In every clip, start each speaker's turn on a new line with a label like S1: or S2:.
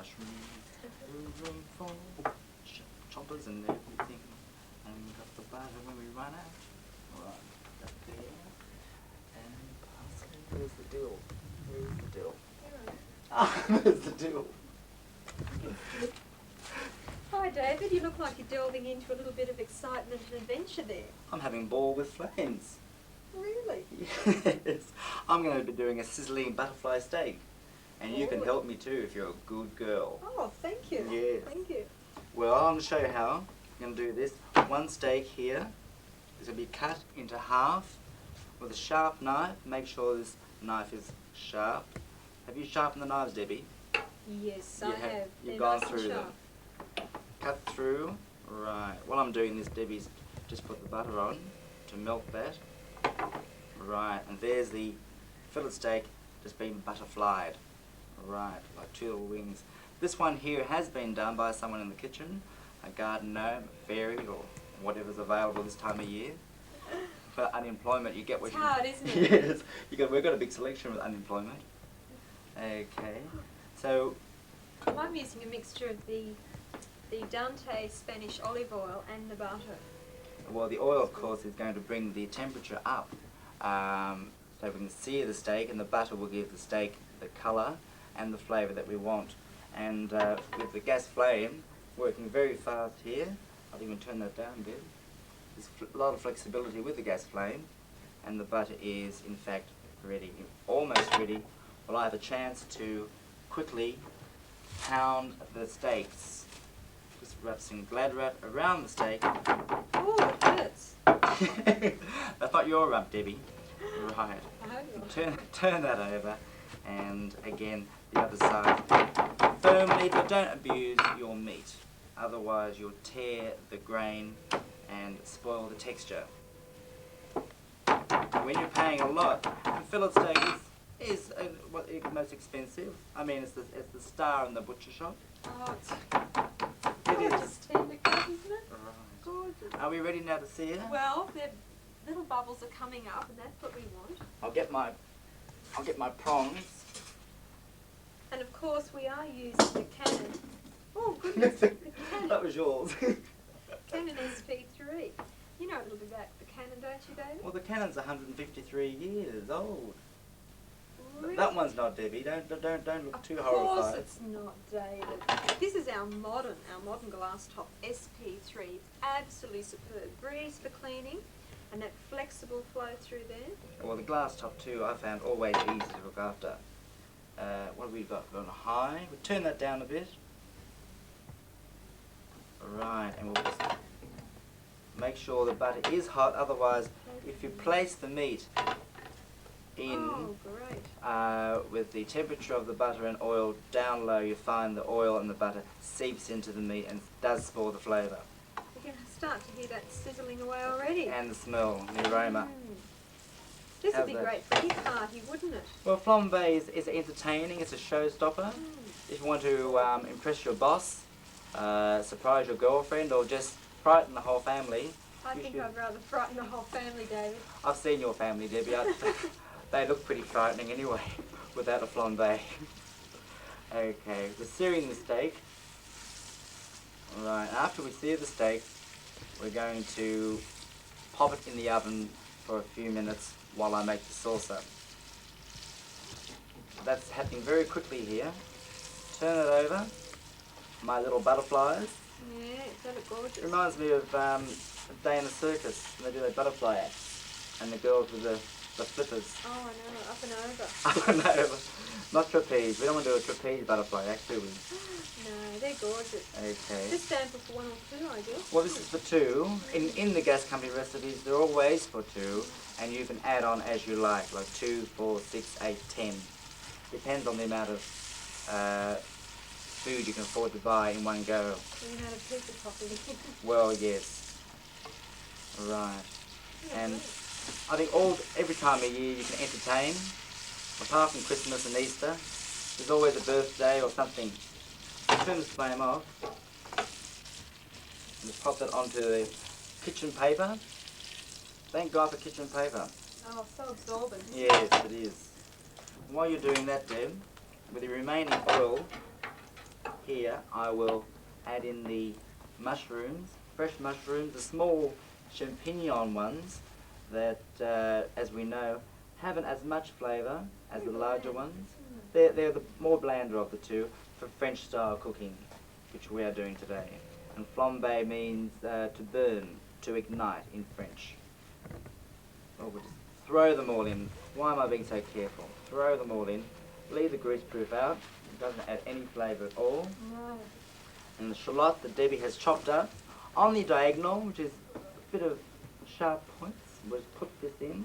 S1: mushrooms, room for choppers and everything. And we got the butter when we run out. Right, that there. And parsley. Where's the dill? Where's the dill? Ah, there's the dill.
S2: Hi David, you look like you're delving into a little bit of excitement and adventure there.
S1: I'm having ball with flames.
S2: Really?
S1: Yes. I'm going to be doing a sizzling butterfly steak. And you can help me too if you're a good girl.
S2: Oh, thank you.
S1: Yes.
S2: Thank you.
S1: Well, I'm going to show you how. I'm going to do this. One steak here is going to be cut into half with a sharp knife. Make sure this knife is sharp. Have you sharpened the knives, Debbie?
S2: Yes, I have.
S1: You've gone through them. Cut through. Right. While I'm doing this, Debbie's just put the butter on to melt that. Right. And there's the fillet steak just been butterflied. Right. Like two little wings. This one here has been done by someone in the kitchen. A garden gnome, a fairy, or whatever's available this time of year. For unemployment, you get what
S2: it's hard, isn't it?
S1: Yes. We've got a big selection with unemployment. Okay. So
S2: I'm using a mixture of the Dante Spanish olive oil and the butter.
S1: Well, the oil, of course, is going to bring the temperature up, so we can sear the steak, and the butter will give the steak the colour and the flavour that we want. And with the gas flame working very fast here, I think we can turn that down a bit. There's a lot of flexibility with the gas flame, and the butter is, in fact, ready, almost ready. Well, I have a chance to quickly pound the steaks. Just wrap some Glad wrap around the steak.
S2: Oh, it hurts.
S1: That's not your rub, Debbie. Right.
S2: Oh.
S1: Turn that over, and again the other side. Firmly, but don't abuse your meat. Otherwise, you'll tear the grain and spoil the texture. When you're paying a lot, a fillet steak is what is most expensive. I mean, it's the star in the butcher shop.
S2: Oh, it's gorgeous tender cut, isn't it?
S1: Right.
S2: Gorgeous.
S1: Are we ready now to sear?
S2: Well, the little bubbles are coming up, and that's what we want.
S1: I'll get my prongs.
S2: And of course, we are using the Canon. Oh goodness, the Canon.
S1: That was yours.
S2: Canon SP3. You know a little bit about the Canon, don't you, David?
S1: Well, the Canon's 153 years old.
S2: Really?
S1: That one's not, Debbie. Don't look too
S2: Of
S1: horrified.
S2: course it's not, David. This is our modern glass top SP3. Absolutely superb. Breeze for cleaning, and that flexible flow through there.
S1: Well, the glass top too, I found always easy to look after. What have we got? We're on a high. We'll turn that down a bit. Right, and we'll just make sure the butter is hot. Otherwise, if you place the meat in with the temperature of the butter and oil down low, you find the oil and the butter seeps into the meat and does spoil the flavour.
S2: You can start to hear that sizzling away already.
S1: And the smell, the aroma.
S2: This would be great for any party, wouldn't it?
S1: Well, flambé is entertaining. It's a showstopper. If you want to impress your boss, surprise your girlfriend, or just frighten the whole family.
S2: I think I'd rather frighten the whole family, David.
S1: I've seen your family, Debbie. They look pretty frightening anyway, without a flambé. Okay, we're searing the steak. Right, after we sear the steak, we're going to pop it in the oven for a few minutes while I make the salsa. That's happening very quickly here. Turn it over. My little butterflies.
S2: Yeah, they look gorgeous.
S1: It reminds me of a day in the circus when they do their butterfly act, and the girls with the flippers.
S2: Oh, I know, up and over.
S1: Up and over. Not trapeze. We don't want to do a trapeze butterfly act, do we?
S2: No, they're gorgeous.
S1: Okay.
S2: This sample for 1 or 2, I guess.
S1: Well, this is for 2. In the gas company recipes, they're always for 2, and you can add on as you like 2, 4, 6, 8, 10. Depends on the amount of food you can afford to buy in one go.
S2: You know how to pizza properly.
S1: Well, yes. Right. And I think every time of year you can entertain. Apart from Christmas and Easter, there's always a birthday or something. Turn the flame off. And just pop that onto the kitchen paper. Thank God for kitchen paper.
S2: Oh, so absorbent.
S1: Yes, it is. While you're doing that, Deb, with the remaining oil, here I will add in the mushrooms, fresh mushrooms, the small champignon ones that, as we know, haven't as much flavour as the larger ones. They're the more blander of the two for French style cooking, which we are doing today. And flambe means to burn, to ignite in French. Well, we'll just throw them all in. Why am I being so careful? Throw them all in. Leave the grease proof out. It doesn't add any flavour at all.
S2: No.
S1: And the shallot that Debbie has chopped up on the diagonal, which is a bit of sharp points, we'll put this in.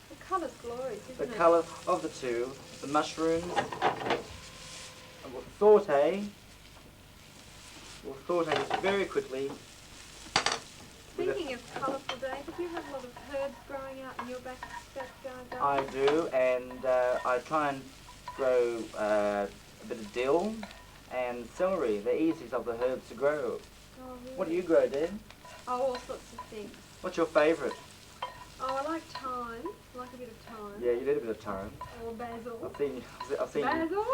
S2: The colour's glorious, isn't it?
S1: The colour of the two, the mushrooms, and we'll saute this very quickly.
S2: Speaking of colourful, David, do you have a lot of herbs growing out in your back garden?
S1: I do, and I try and grow a bit of dill and celery. They're easiest of the herbs to grow.
S2: Oh, really?
S1: What do you grow, Dad?
S2: Oh, all sorts of things.
S1: What's your favourite?
S2: Oh, I like thyme. I like a bit of thyme.
S1: Yeah, you need a bit of thyme.
S2: Or basil.
S1: I've seen
S2: Basil?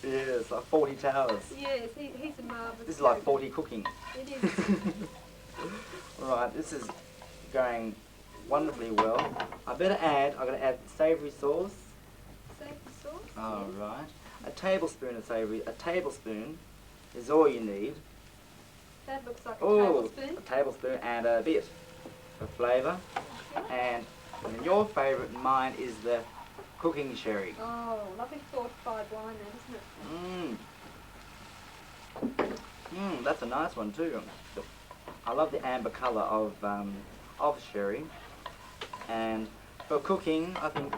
S1: yes, like 40 towers.
S2: Yes, he's a marvellous.
S1: This is like 40 cooking.
S2: It is.
S1: Right, this is going wonderfully well. I'm going to add savoury sauce.
S2: Savory sauce?
S1: All
S2: yes.
S1: right. A tablespoon of savoury. A tablespoon is all you need.
S2: That looks like a
S1: Oh,
S2: tablespoon.
S1: a tablespoon and a bit for flavour.
S2: Okay.
S1: And your favourite and mine is the cooking sherry.
S2: Oh, lovely fortified wine then, isn't it?
S1: That's a nice one too. I love the amber colour of sherry. And for cooking, I think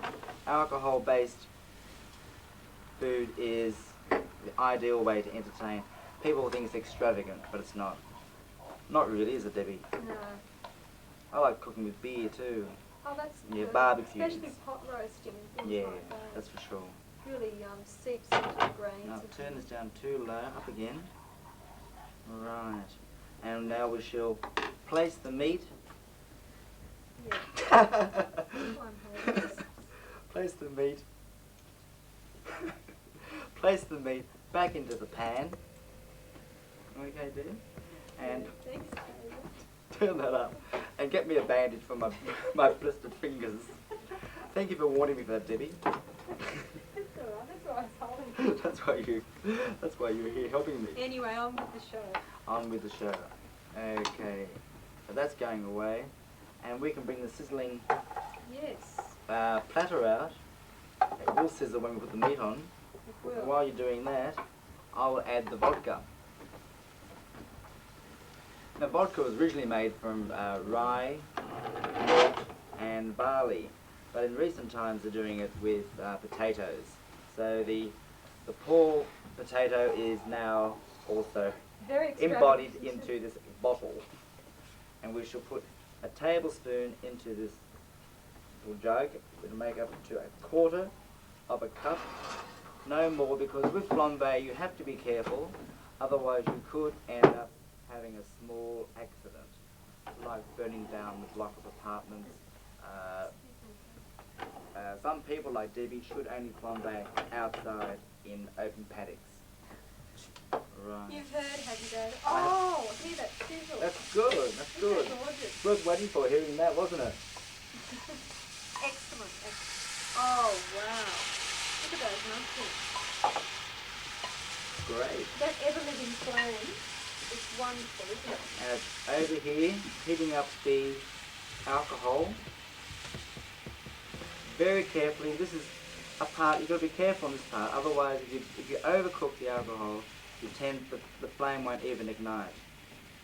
S1: alcohol-based food is the ideal way to entertain. People think it's extravagant, but it's not. Not really, is it, Debbie?
S2: No.
S1: I like cooking with beer too.
S2: Oh, that's
S1: Yeah,
S2: good.
S1: barbecues.
S2: Especially pot roasting and things
S1: Yeah,
S2: like that.
S1: that's for sure.
S2: Really seeps into the grains.
S1: Now
S2: of
S1: turn this down too low, up again. Right. And now we shall place the meat.
S2: Yeah. I'm hopeless.
S1: Place the meat. Place the meat back into the pan. Okay, dear? And
S2: Thanks, David.
S1: turn that up. And get me a bandage for my blistered fingers. Thank you for warning me for that, Debbie.
S2: That's alright, that's why I was holding it.
S1: That's why you're here helping me.
S2: Anyway, on with the show.
S1: On with the show. Okay. So that's going away. And we can bring the sizzling
S2: Yes,
S1: platter out. It will sizzle when we put the meat on.
S2: it will.
S1: While you're doing that, I will add the vodka. Now, vodka was originally made from rye, malt, and barley, but in recent times they're doing it with potatoes. So the Paul potato is now also
S2: Very extravagant,
S1: embodied
S2: isn't it?
S1: into this bottle, and we shall put a tablespoon into this little jug. It'll make up to 1/4 of a cup, no more, because with flambe you have to be careful, otherwise you could end up having a small accident, like burning down the block of apartments. Some people, like Debbie, should only flambe outside in open paddocks. Right.
S2: You've heard, have you, David? Oh, hear that sizzle.
S1: That's good, that's good.
S2: Isn't that gorgeous?
S1: Worth waiting for, hearing that, wasn't it?
S2: Excellent, excellent. Oh, wow. Look at those muffins.
S1: Great.
S2: That ever-living flame is wonderful, isn't it?
S1: And it's over here, heating up the alcohol. Very carefully. This is a part, you've got to be careful on this part, otherwise if you overcook the alcohol, the flame won't even ignite.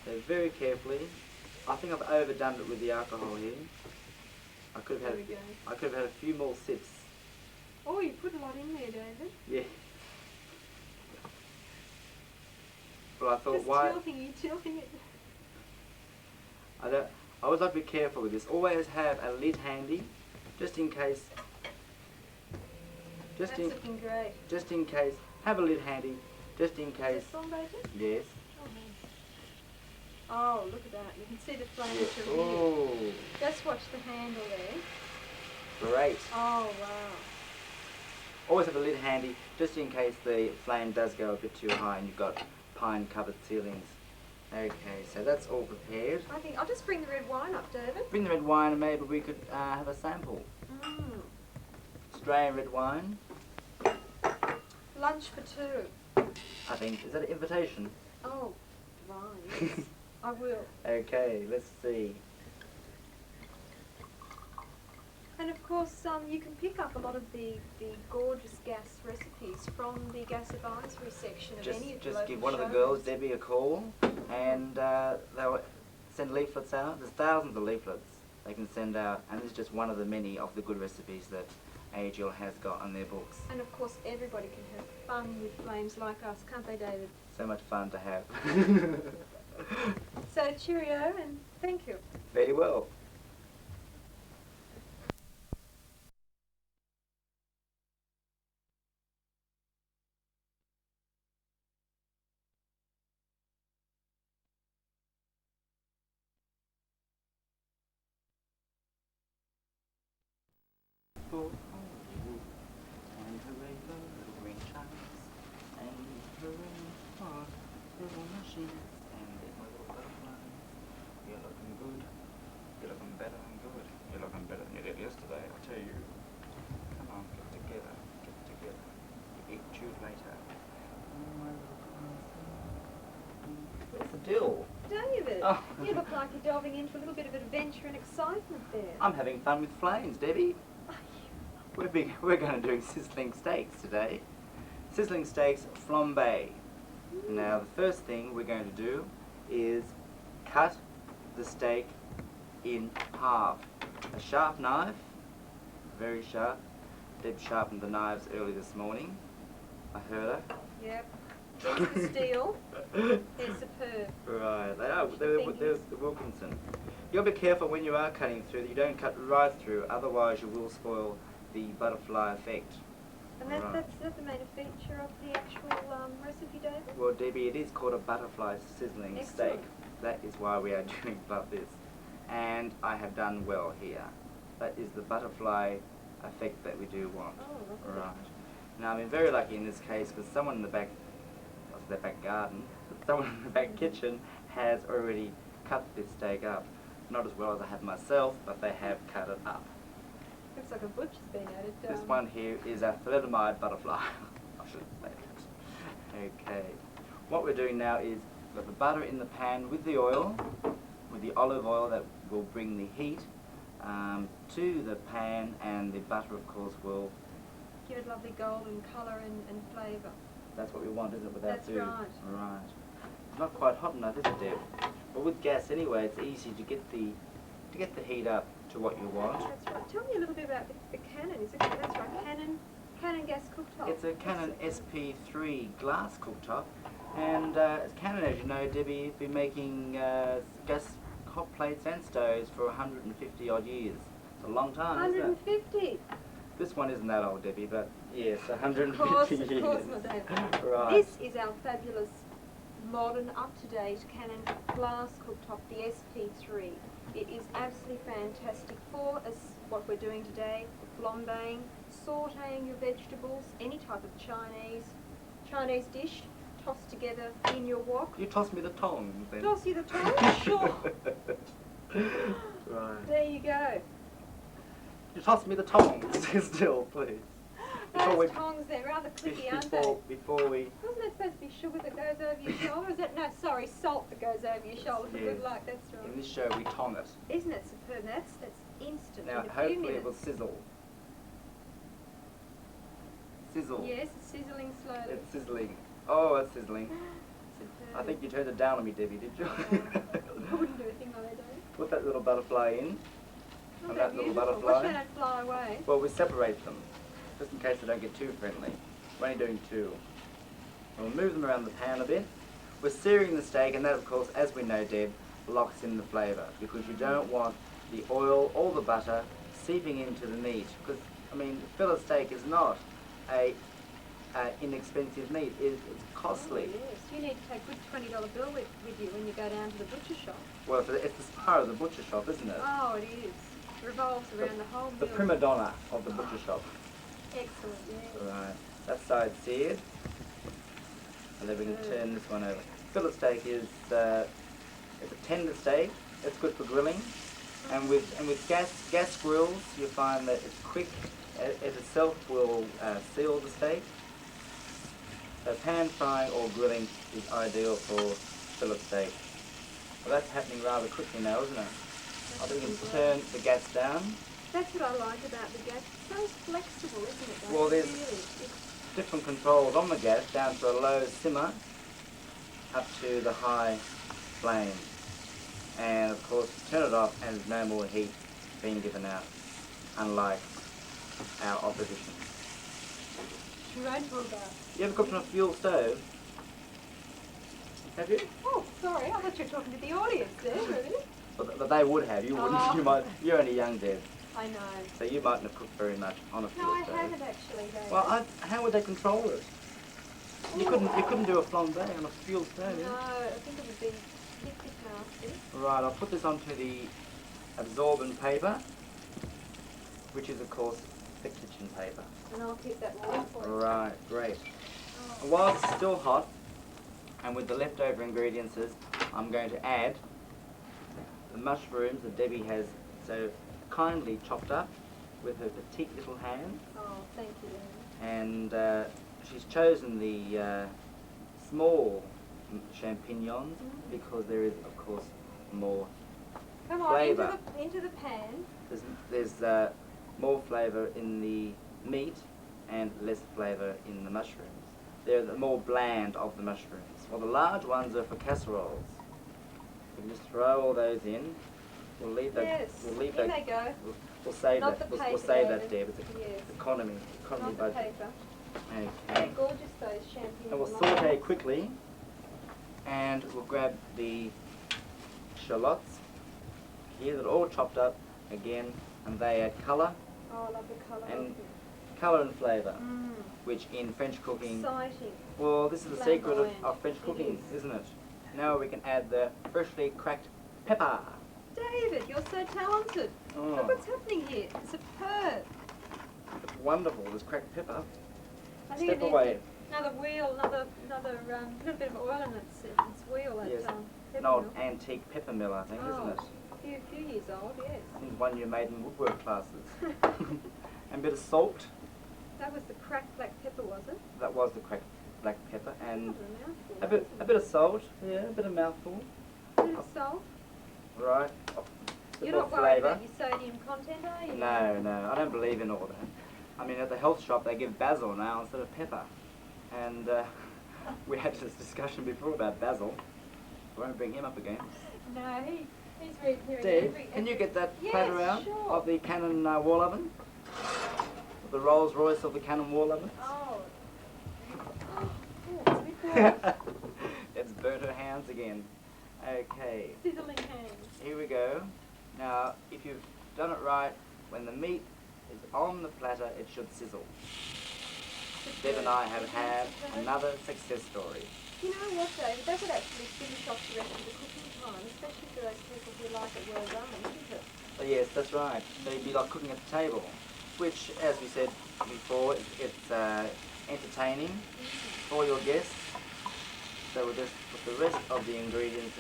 S1: So very carefully. I think I've overdone it with the alcohol here. I could have had a few more sips.
S2: Oh, you put a lot in there, David.
S1: Yeah. But I thought,
S2: Just
S1: why?
S2: tilting it.
S1: I always like to be careful with this. Always have a lid handy, just in case.
S2: That's looking great.
S1: Just in case. Have a lid handy, just in case.
S2: Is this on, David?
S1: Yes.
S2: Oh, look at that. You can see the flames
S1: Yes.
S2: from here.
S1: Oh,
S2: Just watch the handle there.
S1: great.
S2: Oh, wow.
S1: Always have a lid handy, just in case the flame does go a bit too high and you've got pine-covered ceilings. Okay, so that's all prepared.
S2: I think I'll just bring the red wine up, David.
S1: Bring the red wine and maybe we could have a sample. Australian red wine.
S2: Lunch for two.
S1: I think, is that an invitation?
S2: Oh, right, yes. I will.
S1: Okay, let's see.
S2: And of course, you can pick up a lot of the gorgeous gas recipes from the gas advisory section of any of the
S1: Just
S2: local
S1: give one of the
S2: showrooms.
S1: girls, Debbie, a call, and they'll send leaflets out. There's thousands of leaflets they can send out, and this is just one of the many of the good recipes that AGL has got on their books.
S2: And of course, everybody can have fun with flames like us, can't they, David?
S1: So much fun to have.
S2: So cheerio and thank you.
S1: Very well. And hooray for little green chimes, and hooray for little machines, and there's my little butterflies. You're looking good. You're looking better than good. You're looking better than you did yesterday, I'll tell you. Come on, get together, get together. Eat chewed later. Oh, my little princess. Where's the dill?
S2: David,
S1: Oh.
S2: you look like you're delving into a little bit of adventure and excitement there.
S1: I'm having fun with flames, Debbie. We're going to do sizzling steaks today. Sizzling steaks flambe. Now the first thing we're going to do is cut the steak in half. A sharp knife, very sharp. Deb sharpened the knives early this morning. I heard her.
S2: Yep. There's the steel. They're superb.
S1: Right, they are. They're the Wilkinson. You'll be careful when you are cutting through that you don't cut right through, otherwise you will spoil the butterfly effect.
S2: And
S1: Right.
S2: that's the main feature of the actual recipe, David?
S1: Well, Debbie, it is called a butterfly sizzling
S2: Excellent.
S1: steak. That is why we are doing it like this. And I have done well here. That is the butterfly effect that we do want.
S2: Oh, lovely.
S1: Right. Now, I've been very lucky in this case because someone in the back, their back garden, someone in the back kitchen has already cut this steak up. Not as well as I have myself, but they have cut it up.
S2: Looks like a butcher's been at it.
S1: This one here is a thalidomide butterfly. I should say that. Okay. What we're doing now is we've got the butter in the pan with the oil, with the olive oil that will bring the heat to the pan, and the butter, of course, will.
S2: Give it lovely golden colour and flavour.
S1: That's what we want, isn't it? Without
S2: That's
S1: food.
S2: right.
S1: Right. It's not quite hot enough, is it, Deb? But with gas anyway, it's easy to get the heat up to what you want.
S2: That's right. Tell me a little bit about the Canon. Is it? That's right. Canon gas cooktop.
S1: It's a Canon SP3 glass cooktop, and Canon, as you know, Debbie, has been making gas hot plates and stoves for 150 odd years. It's a long time, isn't it?
S2: 150.
S1: This one isn't that old, Debbie, but yes, 150
S2: Of course,
S1: years.
S2: of course, my David.
S1: Right.
S2: This is our fabulous, modern, up-to-date Canon glass cooktop, the SP3. It is absolutely fantastic for what we're doing today, flambeing, sautéing your vegetables, any type of Chinese dish, tossed together in your wok.
S1: You toss me the tongs then.
S2: Toss you the tongs? Sure.
S1: Right.
S2: There you go.
S1: You toss me the tongs still, please.
S2: Those tongs, they're rather clicky, aren't they?
S1: Before we...
S2: Wasn't it supposed to be sugar that goes over your shoulder? Is that, no, sorry, salt that goes over your shoulder for
S1: Yes.
S2: good luck, that's right.
S1: In this show we tong it.
S2: Isn't it superb? That's instant
S1: Now
S2: in a few
S1: hopefully
S2: minutes.
S1: it will sizzle. Sizzle.
S2: Yes, it's sizzling slowly.
S1: It's sizzling. Oh, it's sizzling.
S2: Superb.
S1: I think you turned it down on me, Debbie, did you?
S2: I wouldn't do a thing like that, Dave.
S1: Put that little butterfly in.
S2: Oh,
S1: And
S2: they're
S1: that little
S2: beautiful.
S1: butterfly.
S2: Watch how they fly away.
S1: Well, we separate them, just in case they don't get too friendly. We're only doing two. We'll move them around the pan a bit. We're searing the steak, and that, of course, as we know, Deb, locks in the flavour, because you don't want the oil or the butter seeping into the meat. Because, I mean, fillet steak is not a inexpensive meat. It's costly.
S2: Oh, yes. You need to take a good $20 bill with you when you go down to the butcher shop.
S1: Well, it's the star of the butcher shop, isn't it?
S2: Oh, it is. Revolves around the whole
S1: The
S2: meal.
S1: prima donna of the butcher shop.
S2: Excellent, yeah.
S1: Right, that side seared. And then we can turn this one over. Fillet steak is it's a tender steak. It's good for grilling. And with gas grills, you find that it's quick. It itself will seal the steak. So pan frying or grilling is ideal for fillet steak. Well, that's happening rather quickly now, isn't it? I think we can turn the gas down.
S2: That's what I like about the gas. It's so flexible, isn't it?
S1: Well, there's
S2: really,
S1: different controls on the gas, down to a low simmer, up to the high flame. And of course, turn it off and there's no more heat being given out, unlike our opposition.
S2: dreadful about.
S1: You ever cooked on a fuel stove? Have you?
S2: Oh, sorry, I thought you were talking to the audience there, really.
S1: But they would have. You wouldn't.
S2: Oh.
S1: You might. You're only young, Deb.
S2: I know.
S1: So you mightn't have cooked very much on a fuel
S2: No, I
S1: stove.
S2: haven't actually, David.
S1: Well, how would they control it? You couldn't do a flambe on a fuel stove.
S2: No, I think it would be nasty.
S1: Right, I'll put this onto the absorbent paper, which is of course the kitchen paper.
S2: And I'll keep that warm for you.
S1: Right, great.
S2: Oh.
S1: While it's still hot, and with the leftover ingredients, I'm going to add the mushrooms that Debbie has so kindly chopped up with her petite little hand.
S2: Oh, thank you, David.
S1: And she's chosen the small champignons because there is, of course, more
S2: Come on,
S1: flavour.
S2: into the pan.
S1: There's more flavour in the meat and less flavour in the mushrooms. They're the more bland of the mushrooms. Well, the large ones are for casseroles. We can just throw all those in. We'll leave that.
S2: Yes,
S1: We'll leave
S2: in
S1: that.
S2: they go.
S1: We'll save
S2: Not
S1: that.
S2: the
S1: We'll
S2: paper,
S1: save that,
S2: David.
S1: Deb. It's
S2: Yes.
S1: economy
S2: Not the
S1: budget.
S2: paper.
S1: Okay.
S2: They're gorgeous, those champignons.
S1: And we'll saute quickly, and we'll grab the shallots here that are all chopped up again, and they add colour
S2: Oh, I love the colour.
S1: and colour and flavour,
S2: Mm.
S1: which in French cooking,
S2: Exciting.
S1: well, this is the secret
S2: Flamboyant.
S1: of French
S2: It
S1: cooking,
S2: is.
S1: isn't it? Now we can add the freshly cracked pepper.
S2: David, you're so talented.
S1: Oh.
S2: Look what's happening here. Superb.
S1: It's wonderful, this cracked pepper.
S2: I think
S1: Step
S2: it needs
S1: away.
S2: another wheel, another little bit of oil in its wheel. That,
S1: Yes.
S2: pepper
S1: An old
S2: mill.
S1: antique pepper mill, I think, isn't it?
S2: A few years old, yes.
S1: I think one you made in woodwork classes. And a bit of salt.
S2: That was the cracked black pepper, was it?
S1: That was the cracked black pepper, and
S2: Oh, mouthful,
S1: a bit of salt. Yeah, a bit of mouthful.
S2: A bit of salt.
S1: Right.
S2: You're
S1: more
S2: not worried
S1: flavour.
S2: about your sodium content, are you?
S1: No, I don't believe in all that. I mean, at the health shop they give basil now instead of pepper, and we had this discussion before about basil. I won't bring him up again.
S2: No, he's very
S1: Dave, can you get that
S2: Yes,
S1: platter out
S2: sure.
S1: of the Canon wall oven? The Rolls Royce of the Canon wall oven?
S2: Oh. Oh, it's a bit warm.
S1: It's burnt her hands again. Okay.
S2: Sizzling hands.
S1: Here we go. Now, if you've done it right, when the meat is on the platter, it should sizzle. Deb and I have had another success story.
S2: You know what, David? That would actually finish off the rest of the cooking time, especially for those people who like it well done, isn't it?
S1: Oh, yes, that's right. So you'd be like cooking at the table, which, as we said before, it's entertaining for your guests. So we'll just put the rest of the ingredients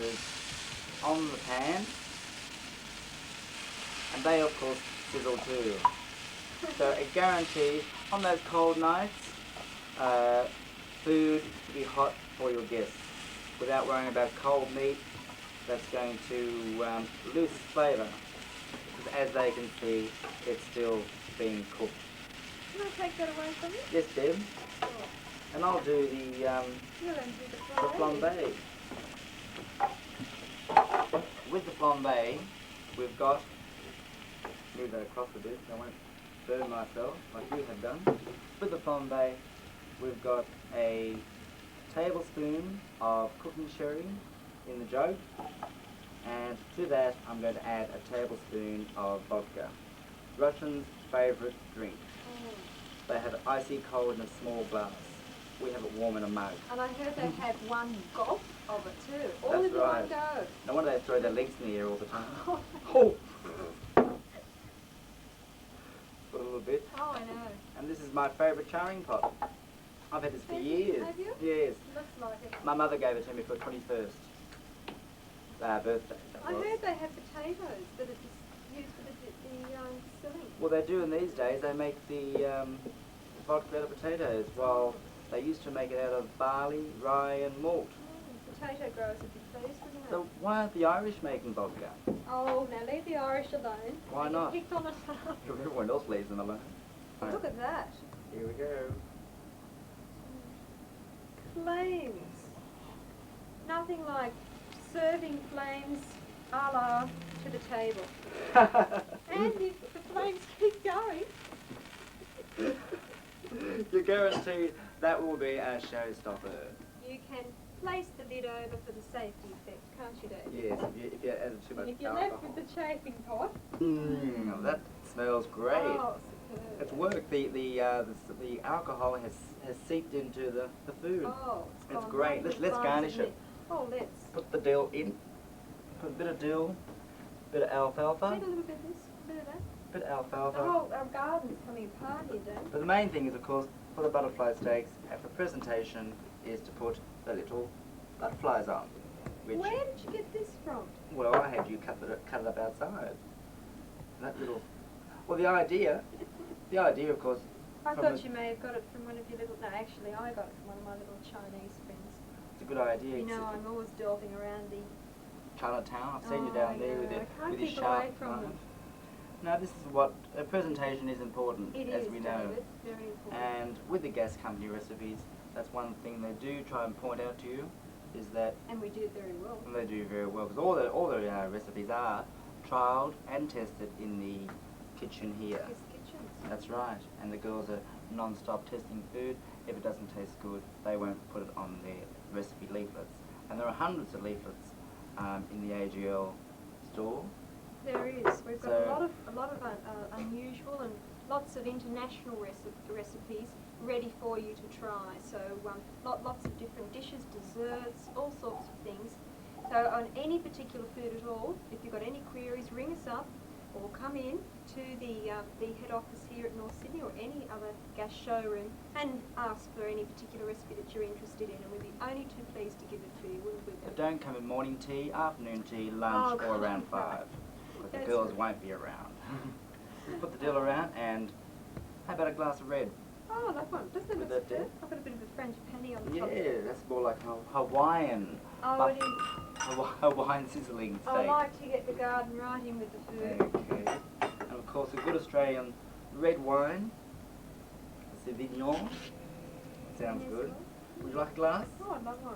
S1: on the pan, and they of course sizzle too. So it guarantees on those cold nights food to be hot for your guests without worrying about cold meat that's going to lose its flavour, because as they can see it's still being cooked.
S2: Can I take that away from you?
S1: Yes, Deb,
S2: Sure.
S1: and I'll do the
S2: You're going to do the
S1: flambe. With the flambe, we've got, move that across a bit so I won't burn myself like you have done. With the flambe, we've got a tablespoon of cooking sherry in the jug, and to that I'm going to add a tablespoon of vodka, Russians' favourite drink. They have it icy cold in a small glass. We have it warm in a mug.
S2: And I heard they had one gulp of it too. All
S1: That's
S2: in one
S1: right.
S2: go.
S1: No wonder they throw their legs in the air all the time. Oh! Put a little bit.
S2: Oh, I know.
S1: And this is my favourite charring pot. I've had this for years.
S2: Have you?
S1: Yes.
S2: Looks like it.
S1: My mother gave it to me for 21st birthday.
S2: I heard they have potatoes that are just used for the filling.
S1: Well, they do in these days. They make the vodka out of potatoes, while they used to make it out of barley, rye, and malt.
S2: Potato growers would be pleased, wouldn't they?
S1: So why aren't the Irish making vodka?
S2: Oh, now leave the Irish alone.
S1: Why
S2: They
S1: not?
S2: get picked on us.
S1: Everyone else leaves them alone.
S2: Look at that.
S1: Here we go.
S2: Flames. Nothing like serving flames a la to the table. And if the flames keep going.
S1: You're guaranteed that will be a showstopper.
S2: You can place the lid over for the safety effect, can't you, Dave?
S1: Yes, if you add too much
S2: If you're
S1: alcohol.
S2: left with the chafing pot.
S1: That smells great.
S2: Oh, superb.
S1: It's worked. The alcohol has seeped into the food.
S2: Oh,
S1: It's
S2: gone
S1: great.
S2: right
S1: Let's
S2: inside,
S1: garnish
S2: isn't
S1: it.
S2: Oh, let's.
S1: Put the dill in. Put a bit of dill, bit of alfalfa,
S2: Add a little bit of this, a bit of that.
S1: bit of
S2: The
S1: alfalfa.
S2: whole our garden's coming apart here, Dave.
S1: But the main thing is, of course, for the butterfly steaks and for presentation, is to put the little butterflies on. Which,
S2: Where did you get this from?
S1: well, I had you cut it up outside. That little. Well, the idea, of course.
S2: I
S1: from
S2: thought
S1: the-
S2: you may have got it from one of your little. No, actually, I got it from one of my little Chinese friends.
S1: It's a good idea.
S2: You know, I'm always delving around the.
S1: Chinatown. I've seen you
S2: Oh,
S1: down there
S2: yeah,
S1: with
S2: I
S1: your
S2: can't
S1: with your
S2: keep
S1: sharp
S2: away from
S1: knife.
S2: them.
S1: No, this is what a presentation is important,
S2: It
S1: as
S2: is,
S1: we know.
S2: David, very important.
S1: And with the gas company recipes, that's one thing they do try and point out to you, is that
S2: And we do it very well.
S1: they do very well, because all the recipes are trialled and tested in the kitchen here.
S2: His kitchens.
S1: That's right, and the girls are non-stop testing food. If it doesn't taste good, they won't put it on their recipe leaflets. And there are hundreds of leaflets in the AGL store.
S2: There is. We've got
S1: So-
S2: a lot of unusual and lots of international recipes ready for you to try. So lots of different dishes, desserts, all sorts of things. So on any particular food at all, if you've got any queries, ring us up or come in to the head office here at North Sydney or any other gas showroom and ask for any particular recipe that you're interested in, and we'd be only too pleased to give it to you, wouldn't we?
S1: But don't come in morning tea, afternoon tea, lunch,
S2: Oh,
S1: or around
S2: God, no.
S1: 5. Because the
S2: That's
S1: girls
S2: right.
S1: won't be around. Put the dill around, and how about a glass of red?
S2: Oh, that one. Doesn't it
S1: With
S2: look
S1: that
S2: superb? I've got a bit of a French penny on the
S1: Yeah,
S2: top.
S1: that's more like Hawaiian.
S2: Oh, it is.
S1: Hawaiian sizzling steak.
S2: I like to get the garden right in with the food.
S1: Okay. And of course, a good Australian red wine, Sauvignon. Sounds
S2: Yes,
S1: good.
S2: well.
S1: Would you like a glass?
S2: Oh, I love one.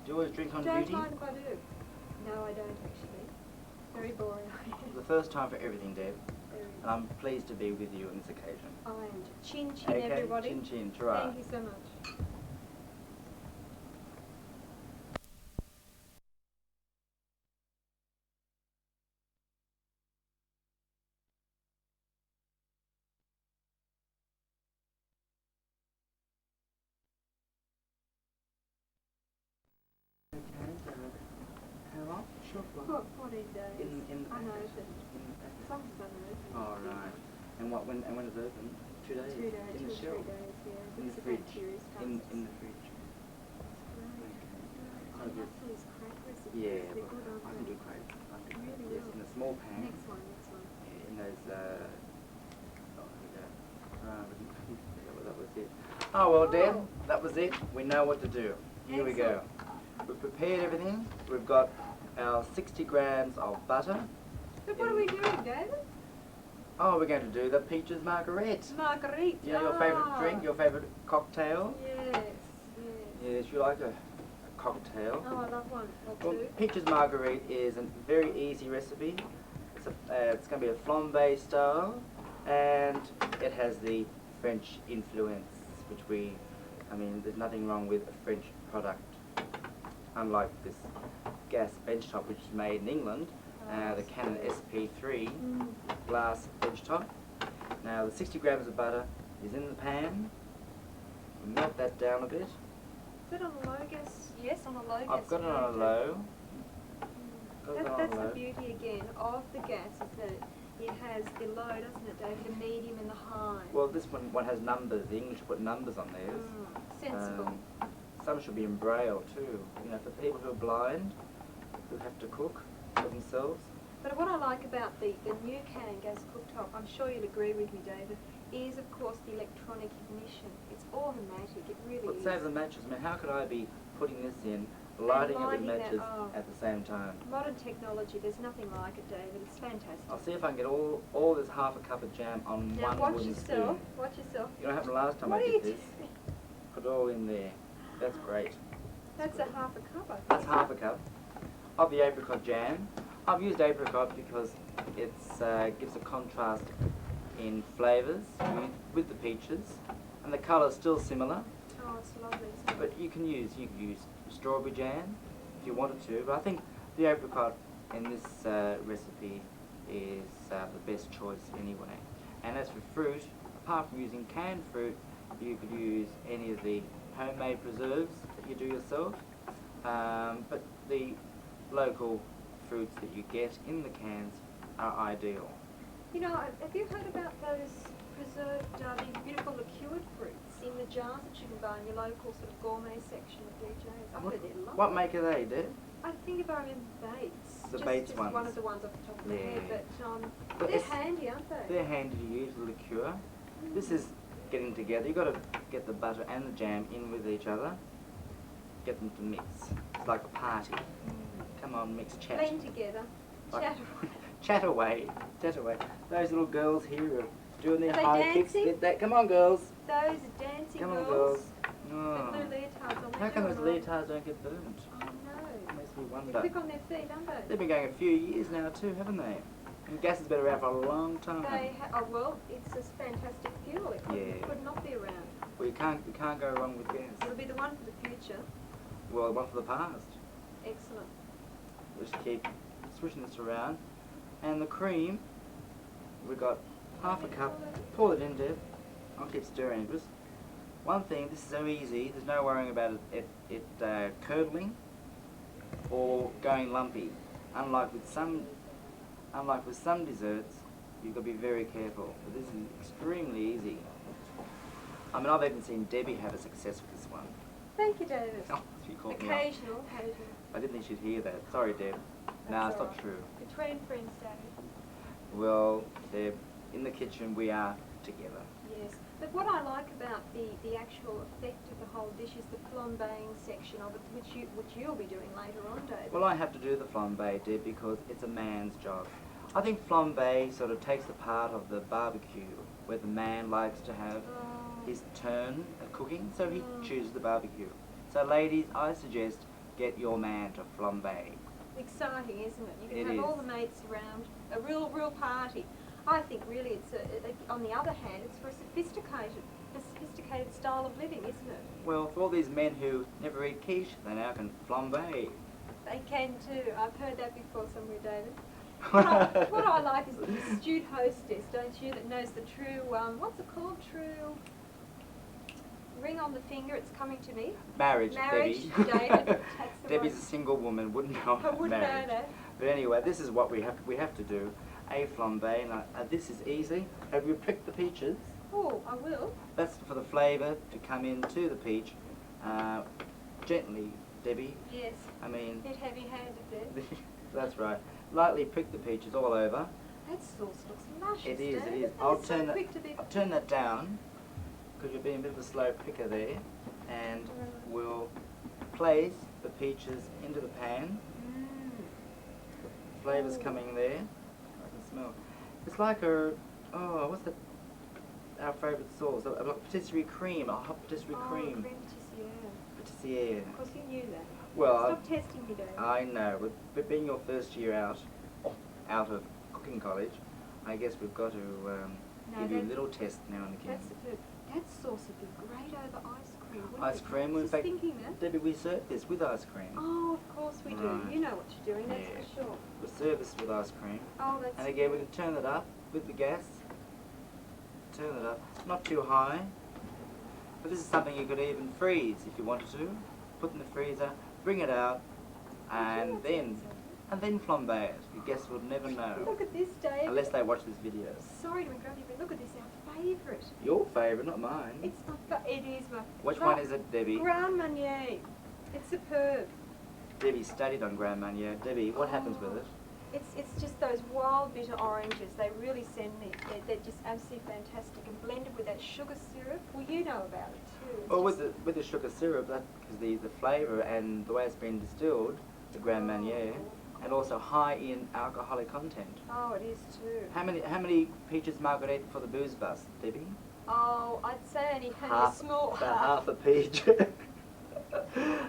S1: Do you always drink on
S2: Don't
S1: duty?
S2: mind if I do. No, I don't actually. Very boring.
S1: The first time for everything, Deb.
S2: Very.
S1: And I'm pleased to be with you on this occasion.
S2: I am. Chin chin,
S1: Okay,
S2: everybody.
S1: chin chin, ta-ra.
S2: Thank you so much.
S1: How long? Sure.
S2: 14 days.
S1: In
S2: Unopened.
S1: in-
S2: Some is unopened.
S1: Oh right. And when is it open? 2 days.
S2: 2 days,
S1: In
S2: 2
S1: the
S2: or 3
S1: shelf.
S2: days, yeah.
S1: In
S2: It's
S1: the
S2: a
S1: fridge.
S2: bacteria
S1: In
S2: starts.
S1: the fridge.
S2: I love these crack recipes.
S1: Yeah,
S2: They're
S1: but
S2: good, aren't
S1: I can
S2: they?
S1: do crepes. I can do
S2: Really
S1: crepes, yes,
S2: well.
S1: in a small pan.
S2: Next one.
S1: Yeah, in those. Oh, here we go. That was it. Oh well, Deb,
S2: Oh.
S1: that was it. We know what to do. Here we go. We've prepared everything. We've got our 60 grams of butter.
S2: But what are we doing, David?
S1: Oh, we're going to do the peaches margarette.
S2: Margarita.
S1: You know your favourite drink, your favourite cocktail?
S2: Yes.
S1: Yes, you like a cocktail.
S2: Oh, I love one or
S1: Well,
S2: two.
S1: peaches marguerite is a very easy recipe. It's going to be a flambe style, and it has the French influence, which there's nothing wrong with a French product. Unlike this gas benchtop, which is made in England, the Canon SP3 glass benchtop. Now, the 60 grams of butter is in the pan. We melt that down a bit.
S2: Is it on a low gas? Yes, on a low gas.
S1: I've got it on a low. Got it on
S2: That's
S1: low.
S2: the beauty again of the gas, is that it has below, doesn't it, David? The medium and the high.
S1: Well, this one has numbers. The English put numbers on theirs.
S2: Sensible.
S1: Some should be in braille too. You know, for people who are blind, who have to cook for themselves.
S2: But what I like about the new Canon gas cooktop, I'm sure you'll agree with me, David, is of course the electronic ignition. It's automatic. It really
S1: But
S2: is.
S1: save the matches. I mean, how could I be putting this in, lighting it with
S2: lighting that,
S1: matches
S2: oh.
S1: at the same time?
S2: Modern technology, there's nothing like it, David. It's fantastic.
S1: I'll see if I can get all this half a cup of jam on
S2: Now
S1: one
S2: watch
S1: wooden
S2: yourself.
S1: spoon.
S2: Watch yourself.
S1: You know what happened last time
S2: What
S1: I
S2: are you
S1: did this?
S2: doing?
S1: Put it all in there. That's great.
S2: That's a half a cup, I think.
S1: That's half a cup of the apricot jam. I've used apricot because it gives a contrast in flavours with the peaches, and the colour's still similar.
S2: Oh, it's lovely, isn't it?
S1: But you can use strawberry jam if you wanted to. But I think the apricot in this recipe is the best choice anyway. And as for fruit, apart from using canned fruit, you could use any of the homemade preserves that you do yourself. But the local fruits that you get in the cans are ideal.
S2: You know, have you heard about those preserved, these beautiful liqueured fruits in the jars that you can buy in your local sort of gourmet section at DJ's? I've heard they're lovely.
S1: What make are they, Deb?
S2: I think if I remember Bates.
S1: The
S2: just,
S1: Bates
S2: just
S1: ones.
S2: one of the ones off the top of my head,
S1: Yeah.
S2: but they're
S1: it's-
S2: handy, aren't they?
S1: They're handy to use, the liqueur. This is getting together. You've got to get the butter and the jam in with each other. Get them to mix. It's like a party. Come on, mix, chat.
S2: Blend together,
S1: Like-
S2: chat.
S1: Chat away, chat away. Those little girls here are doing their
S2: Are they
S1: high kicks.
S2: dancing?
S1: Get that. Come on, girls.
S2: Those dancing
S1: Come on,
S2: girls.
S1: girls.
S2: The
S1: Oh.
S2: blue leotards on
S1: How
S2: their
S1: come those
S2: doing all right.
S1: leotards don't get burnt?
S2: Oh no.
S1: Makes me
S2: They're
S1: wonder.
S2: quick on their feet, aren't they?
S1: They've been going a few years now too, haven't they? And gas has been around for a long time.
S2: Oh well, it's a fantastic fuel. It
S1: Yeah.
S2: could not be around.
S1: Well, you can't go wrong with gas.
S2: It'll be the one for the future.
S1: Well, one for the past.
S2: Excellent.
S1: We'll just keep switching this around. And the cream, we've got half a cup. Pour it in, Deb. I'll keep stirring. Just one thing, this is so easy. There's no worrying about it curdling or going lumpy. Unlike with some desserts, you've got to be very careful. But this is extremely easy. I mean, I've even seen Debbie have a success with this one.
S2: Thank you, David.
S1: Oh, she called me up.
S2: Occasional.
S1: I didn't think she'd hear that. Sorry, Deb. No, it's
S2: all
S1: not
S2: right.
S1: true.
S2: Between friends, David.
S1: Well, Deb, in the kitchen we are together.
S2: Yes. But what I like about the actual effect of the whole dish is the flambeing section of it, which you'll be doing later on, David.
S1: Well, I have to do the flambe, Deb, because it's a man's job. I think flambe sort of takes the part of the barbecue, where the man likes to have his turn at cooking, so he chooses the barbecue. So, ladies, I suggest get your man to flambe.
S2: Exciting, isn't it? You can
S1: It
S2: have all
S1: is.
S2: the mates around, a real party. I think really it's on the other hand, it's for a sophisticated style of living, isn't it?
S1: Well, for all these men who never eat quiche, they now can flambe.
S2: They can too. I've heard that before somewhere, David. What I like is the astute hostess, don't you, that knows the true, what's it called, true ring on the finger, it's coming to me.
S1: Marriage,
S2: Marriage,
S1: Debbie.
S2: David, that's the
S1: Debbie's
S2: one.
S1: a single woman, wouldn't know
S2: I wouldn't
S1: marriage.
S2: know that.
S1: But anyway, this is what we have to do. A flambe, and this is easy. Have you pricked the peaches?
S2: Oh, I will.
S1: That's for the flavour to come into the peach. Gently, Debbie.
S2: Yes.
S1: I mean,
S2: Bit heavy-handed there.
S1: that's right. Lightly prick the peaches all over.
S2: That sauce looks luscious,
S1: It is, it
S2: David.
S1: is.
S2: That
S1: I'll
S2: is so
S1: turn that.
S2: quick to be
S1: I'll turn that down because you're being a bit of a slow picker there, and we'll place the peaches into the pan. Flavours coming there. I can smell. It's like what's that? Our favourite sauce, a patisserie cream, a hot patisserie cream.
S2: Cream patissiere.
S1: Patissiere.
S2: Of course you knew that.
S1: Well,
S2: Stop testing me, David.
S1: I know, but being your first year out of cooking college, I guess we've got to give you a little test now and again.
S2: That's superb. That sauce would be great over ice cream, wouldn't
S1: Ice
S2: it?
S1: cream,
S2: I
S1: in
S2: was
S1: fact,
S2: just thinking that.
S1: Debbie, we serve this with ice cream.
S2: Oh, of course we do.
S1: Right.
S2: You know what you're doing, that's
S1: Yeah.
S2: for sure.
S1: We serve this with ice cream.
S2: Oh, that's
S1: And again, we can turn it up with the gas. Turn it up, not too high. But this is something you could even freeze if you wanted to. Put in the freezer, bring it out, and then and then flambe it. Your guests would never know.
S2: Look at this, Dave.
S1: Unless they watch this video.
S2: Sorry to interrupt you, but look at this, our favourite.
S1: Your favourite, not mine.
S2: It's it is my...
S1: Which one is it, Debbie?
S2: Grand Marnier. It's superb.
S1: Debbie studied on Grand Marnier. Debbie, what happens with it?
S2: It's just those wild bitter oranges. They really send me. They're just absolutely fantastic, and blended with that sugar syrup. Well, you know about it too. It's
S1: Well, with the sugar syrup, that because the flavour and the way it's been distilled, the Grand Marnier, and also high in alcoholic content.
S2: Oh, it is too.
S1: How many peaches margarita for the booze bus, Debbie?
S2: Oh, I'd say only a small
S1: about half a peach.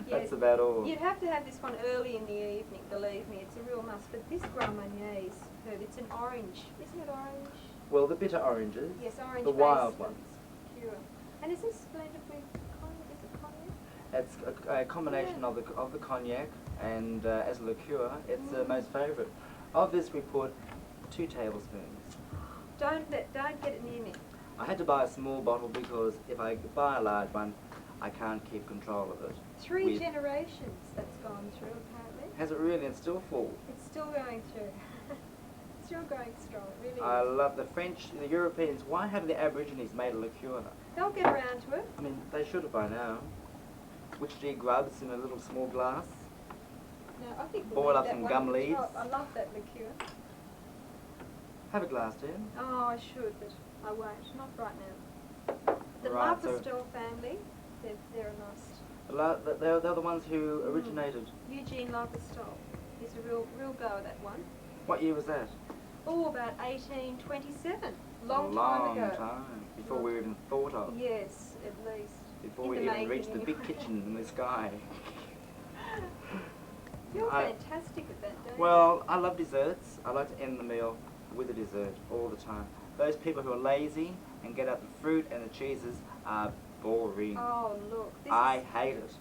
S1: That's about all.
S2: You'd have to have this one early in the evening, believe me, it's a real must. But this Grand Marnier is superb. It's an orange. Isn't it orange?
S1: Well, the bitter oranges.
S2: Yes, orange.
S1: The wild ones.
S2: Pure. And is this blended with cognac? Is it cognac?
S1: It's a combination of the cognac and as a liqueur, it's the most favourite. Of this, we put 2 tablespoons.
S2: Don't get it near me.
S1: I had to buy a small bottle because if I buy a large one, I can't keep control of it.
S2: 3 generations that's gone through, apparently.
S1: Has it really? It's still full.
S2: It's still going through. Still going strong, it really
S1: I
S2: is.
S1: love the French, the Europeans. Why haven't the Aborigines made a liqueur?
S2: They'll get around to it.
S1: I mean, they should have by now. Which do you grubs in a little small glass?
S2: No, I think
S1: Boil
S2: we'll
S1: up
S2: leave
S1: some
S2: that
S1: gum
S2: one at the
S1: leaves.
S2: top. I love that liqueur.
S1: Have a glass, dear.
S2: Oh, I should, but I won't. Not right now. The
S1: Right, so-
S2: Lavastel family, they're a must.
S1: They're the ones who originated.
S2: Eugene Lavastel. He's a real go at that one.
S1: What year was that?
S2: Oh, about 1827. Long
S1: a
S2: time ago.
S1: time. Before we were even thought of.
S2: Yes, at least.
S1: Before
S2: In
S1: we
S2: the
S1: even
S2: making
S1: reached the big
S2: anyway.
S1: kitchen in the sky.
S2: You're
S1: I-
S2: fantastic at that, don't
S1: Well, I love desserts. I like to end the meal with a dessert all the time. Those people who are lazy and get out the fruit and the cheeses are boring.
S2: you? Oh, look.
S1: I hate it.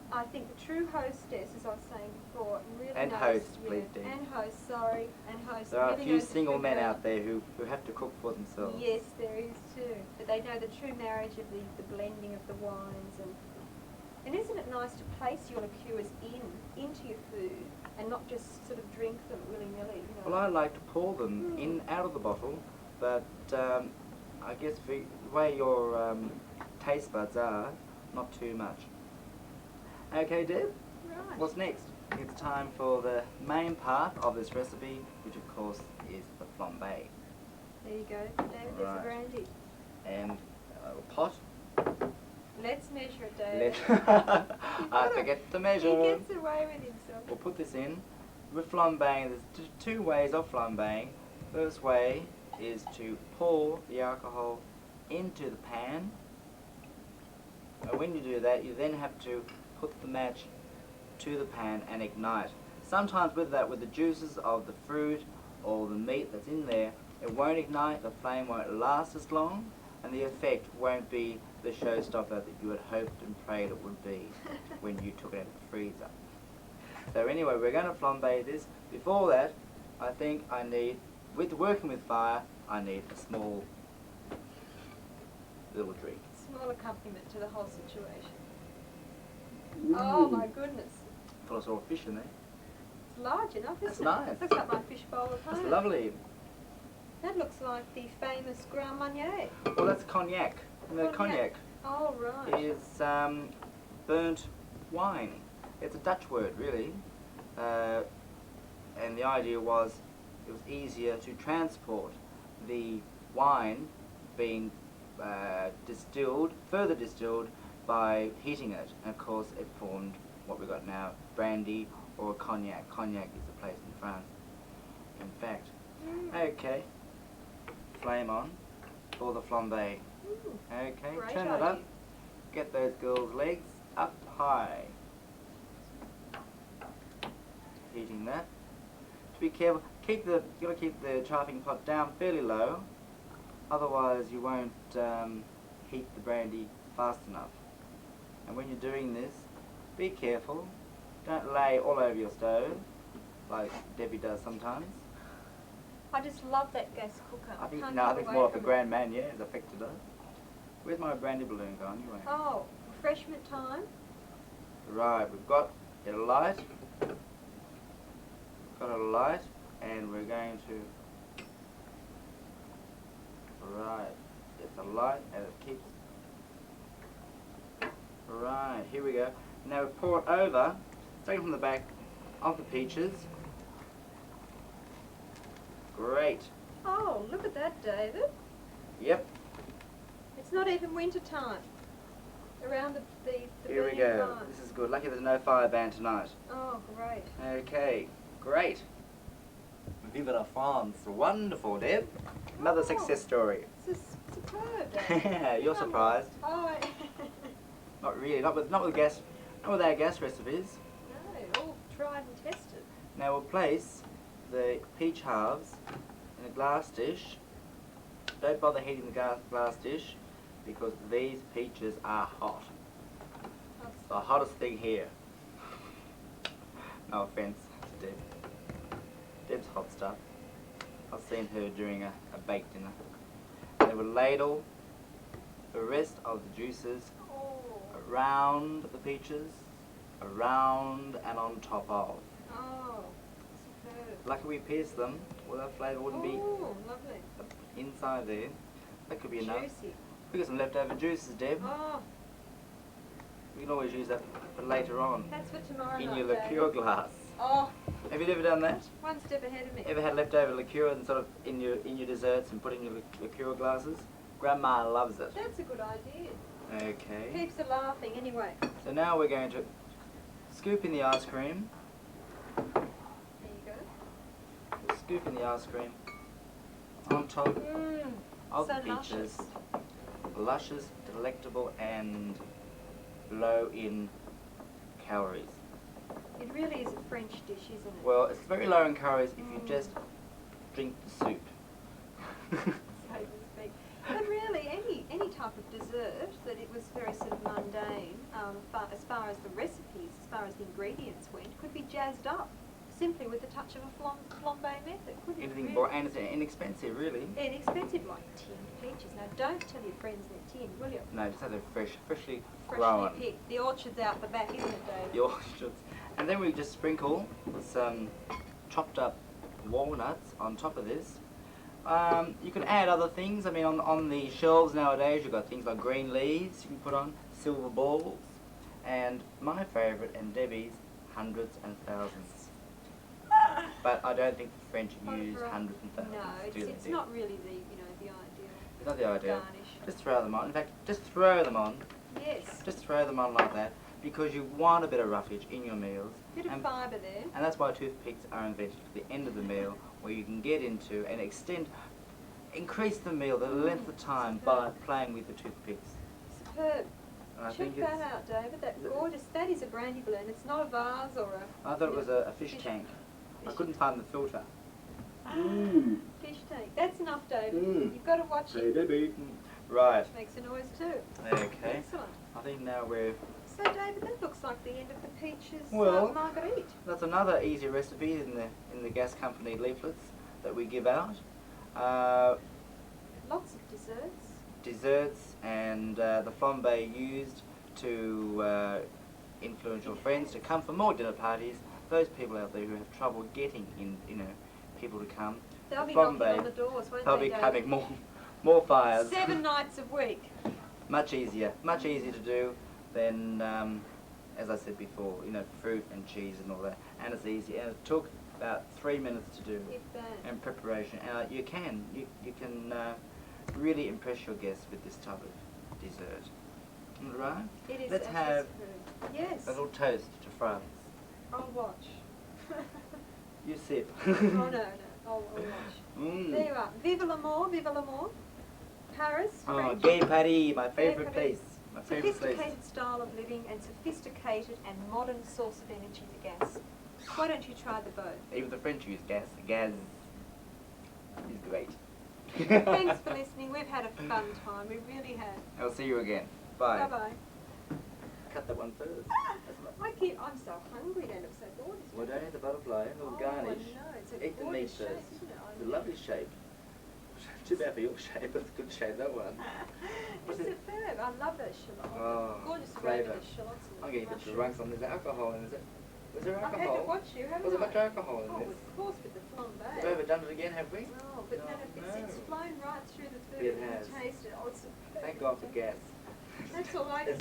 S2: I think the true hostess, as I was saying before, really
S1: And
S2: knows...
S1: host,
S2: yeah,
S1: please, Dean.
S2: And host, sorry. And host.
S1: There are a
S2: really
S1: few
S2: knows the
S1: single
S2: true
S1: men
S2: marriage.
S1: out there who have to cook for themselves.
S2: Yes, there is too. But they know the true marriage of the blending of the wines. And isn't it nice to place your liqueurs into your food and not just sort of drink them willy-nilly? You know?
S1: Well, I like to pour them in out of the bottle, but I guess the way your taste buds are, not too much. Okay, Deb?
S2: Right.
S1: What's next? It's time for the main part of this recipe, which of course is the flambe.
S2: There you go, David, there's the
S1: Right.
S2: brandy.
S1: And a pot.
S2: Let's measure it, David.
S1: I forget to measure.
S2: He gets away with himself.
S1: We'll put this in. With flambeing, there's 2 ways of flambeing. First way is to pour the alcohol into the pan. And when you do that, you then have to put the match to the pan and ignite. Sometimes with the juices of the fruit or the meat that's in there, it won't ignite, the flame won't last as long, and the effect won't be the showstopper that you had hoped and prayed it would be when you took it out of the freezer. So anyway, we're going to flambe this. Before that, I think I need, with working with fire, I need a small little drink.
S2: Small accompaniment to the whole situation. Oh my goodness.
S1: Full of sort of fish in there.
S2: It's large enough, isn't
S1: That's
S2: it?
S1: nice.
S2: Looks like my fish bowl at home.
S1: It's lovely.
S2: That looks like the famous Grand Marnier.
S1: Well, that's cognac. And the cognac
S2: Oh, right.
S1: is burnt wine. It's a Dutch word, really. And the idea was it was easier to transport the wine being further distilled by heating it. And of course, it formed what we've got now, brandy or cognac. Cognac is the place in France, in fact. Okay, flame on for the flambe. Okay,
S2: Great
S1: turn it
S2: idea.
S1: up. Get those girls' legs up high. Heating that. To be careful, you gotta keep the chafing pot down fairly low. Otherwise, you won't heat the brandy fast enough. And when you're doing this, be careful. Don't lay all over your stove, like Debbie does sometimes.
S2: I just love that gas cooker.
S1: I think
S2: Can't
S1: no, I
S2: get
S1: think it's
S2: away
S1: more of the
S2: from it.
S1: Grand Marnier has affected us. Where's my brandy balloon gone anyway?
S2: Oh, refreshment time.
S1: Right, we've got it alight. got a light, and we're going to, right, it's a light and it keeps, right, here we go. Now we pour it over, straight from the back of the peaches. Great.
S2: Oh, look at that, David.
S1: Yep.
S2: It's not even winter time. Around the
S1: Here we
S2: burning
S1: go.
S2: fire.
S1: This is good. Lucky there's no fire ban tonight.
S2: Oh, great.
S1: Okay, great. Vive la France. Wonderful, Deb. Another success story.
S2: This is superb, David.
S1: Yeah, you're
S2: Come on.
S1: surprised.
S2: Oh,
S1: Not really. Not with our gas recipes.
S2: no, all tried and tested.
S1: Now we'll place the peach halves in a glass dish. Don't bother heating the glass dish because these peaches are hot.
S2: That's
S1: The hottest thing here. No offense to Deb. Deb's hot stuff. I've seen her during a baked dinner. They will ladle the rest of the juices around the peaches, around and on top of.
S2: Oh, superb.
S1: Lucky we pierced them, well that flavour wouldn't be
S2: Oh, lovely.
S1: inside there. That could be enough.
S2: Juicy.
S1: We got some leftover juices, Deb.
S2: Oh,
S1: We can always use that for later on
S2: that's for tomorrow
S1: in
S2: night,
S1: your
S2: David.
S1: liqueur glass.
S2: Oh,
S1: Have you ever done that?
S2: one step ahead of me.
S1: Ever had leftover liqueur and sort of in your desserts and put in your liqueur glasses? Grandma loves it.
S2: That's a good idea.
S1: Okay.
S2: Keeps her laughing anyway.
S1: So now we're going to scoop in the ice cream.
S2: There you go.
S1: Scoop in the ice cream on top
S2: Mmm,
S1: of
S2: so
S1: the peaches.
S2: luscious.
S1: Luscious, delectable, and low in calories.
S2: It really is a French dish, isn't it?
S1: Well, it's very low in calories if you just drink the soup.
S2: So to speak. But really, any type of dessert that it was very sort of mundane, as far as the recipes, as far as the ingredients went, could be jazzed up simply with the touch of a flambe method, couldn't
S1: Anything
S2: it?
S1: more, and it's inexpensive, really.
S2: Inexpensive, like tinned peaches. Now, don't tell your friends they're tinned, will you?
S1: No, just have them freshly
S2: Freshly
S1: grown.
S2: picked. The orchard's out the back, isn't it, Dave?
S1: The orchards. And then we just sprinkle some chopped up walnuts on top of this. You can add other things. I mean, on the shelves nowadays, you've got things like green leaves you can put on, silver balls, and my favourite and Debbie's, hundreds and thousands. But I don't think the French use hundreds and thousands.
S2: No, it's not really the ideal.
S1: It's not the ideal.
S2: Garnish.
S1: Just throw them on. In fact, just throw them on.
S2: Yes.
S1: Just throw them on like that because you want a bit of roughage in your meals.
S2: Bit of fibre there.
S1: And that's why toothpicks are invented for the end of the meal, where you can get into and increase the meal, the length of time by playing with the toothpicks.
S2: Superb.
S1: And I
S2: Check
S1: think
S2: that out, David. That's gorgeous. That is a brandy balloon. It's not a vase or a...
S1: I thought it was a fish tank. I couldn't find the filter.
S2: Fish tank. That's enough, David.
S1: Mm.
S2: You've got to watch it.
S1: Debbie. Right.
S2: Makes a noise too.
S1: Okay.
S2: Excellent.
S1: I think now we're...
S2: So, David, that looks like the end of the peaches
S1: Well,
S2: marguerite.
S1: That's another easy recipe in the gas company leaflets that we give out.
S2: Lots of desserts.
S1: Desserts and the flambe used to influence your friends to come for more dinner parties. Those people out there who have trouble getting people to come.
S2: They'll be
S1: flambe,
S2: knocking on the doors, won't
S1: they'll
S2: they,
S1: be
S2: David?
S1: coming more fires.
S2: 7 nights a week.
S1: Much easier to do than, as I said before, fruit and cheese and all that. And it's easy. And it took about 3 minutes to do
S2: If that.
S1: in preparation. You can really impress your guests with this type of dessert. All right?
S2: It is.
S1: Let's
S2: actually
S1: have
S2: superb. Yes.
S1: a little toast to France.
S2: I'll watch.
S1: You sip.
S2: Oh no. I'll watch.
S1: Mm.
S2: There you are. Vive l'amour, vive l'amour. Paris,
S1: Oh,
S2: French.
S1: Gay Paris, my favourite
S2: Paris.
S1: place. My favourite place.
S2: Sophisticated style of living and sophisticated and modern source of energy, the gas. Why don't you try the both?
S1: Even the French use gas. Gas is great.
S2: Thanks for listening. We've had a fun time. We really have.
S1: I'll see you again. Bye.
S2: Bye-bye.
S1: Cut that one first.
S2: I'm so hungry. They look so gorgeous.
S1: Well, don't eat the butterfly, a little garnish.
S2: I know. It's a
S1: Eat the meat
S2: gorgeous shape,
S1: first.
S2: isn't it?
S1: It's a lovely shape. Too bad for your shape. It's a good shape, that one.
S2: It's superb. I love those shallots.
S1: Oh,
S2: Gorgeous
S1: flavour.
S2: flavour, the shallots. And
S1: I'm getting a bit drunk on this alcohol, and is it? Was there
S2: I've had to
S1: alcohol?
S2: watch you, haven't
S1: Was there
S2: I?
S1: much alcohol in
S2: Oh,
S1: this?
S2: of course, with the flambe.
S1: Have we ever done it again, have we?
S2: Oh, but no, it's flown right through the food.
S1: It
S2: and
S1: has.
S2: you taste it. Oh, it's
S1: Thank God for gas.
S2: That's all I can